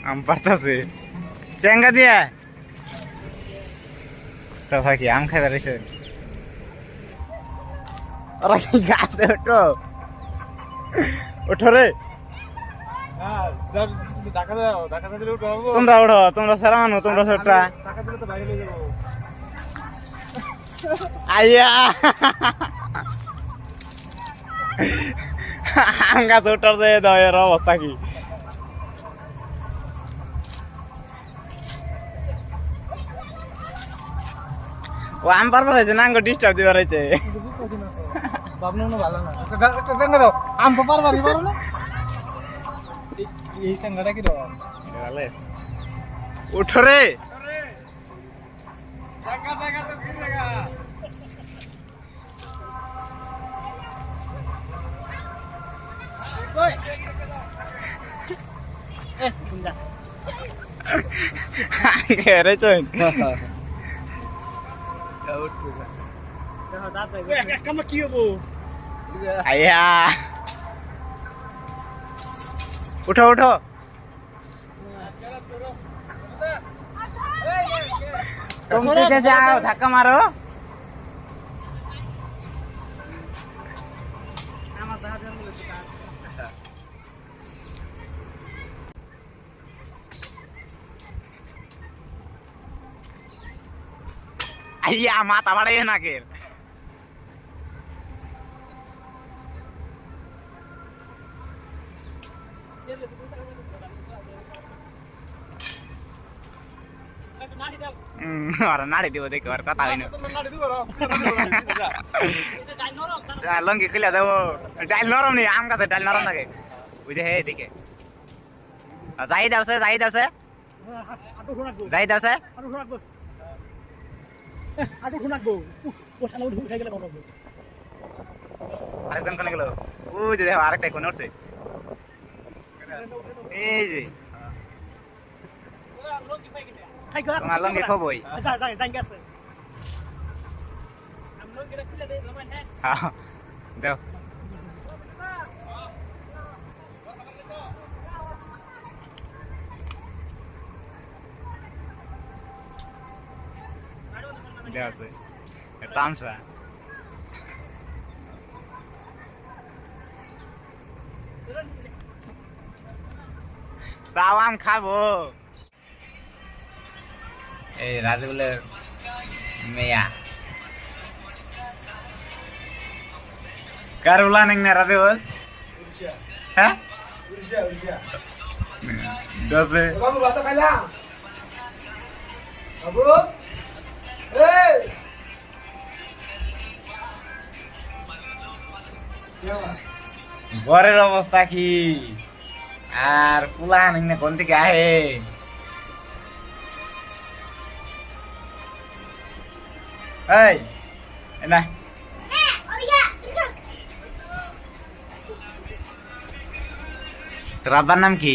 আম পারতাছে চেঙ্গা দিয়া তো ভাই কি আম খাইবার রয়েছে ওরা কি গাছে ওঠো ওঠো রে তোমরা ওঠো তোমরা সারা মানো তোমরা ছোটটা আইয়া আম গাছ ওঠার দিয়ে দাও এর অবস্থা কি ও আম পারবার হয়েছে না আঙ্গ ডিস্টার্ব দিবার হয়েছে আম তো পারবারই পারো না এই সাঙ্গাটা কি উঠো রে কি হবো আইয়া উঠো উঠো तुम पीछे जाओ धक्का मारो আইয়া মাথা বাড়াইয়ে না কে নাড়ি দিব দেখো আর কথা হইনি লঙ্গি খুলে দেবো ডাইল নরম নেই আম গাছে ডাইল নরম থাকে বুঝে হে এদিকে যাই দাওছে যাই দাওছে যাই দাওছে আরেকজন কোনে গেল ওই যে দেখো আরেকটা কোনে উঠছে এই যে তোমার লঙ্গি খবই দেও দেওয়া তামসা তাও আম খাবো এই রাজবুলের মেয়া কার উলা নেং না রাজবুল হ্যাঁ দশে বাবু ভাত খাইলা বাবু এই ঘরের অবস্থা কি আর পুলা নেং না কোন থেকে আহে এই না তোর আব্বার নাম কি?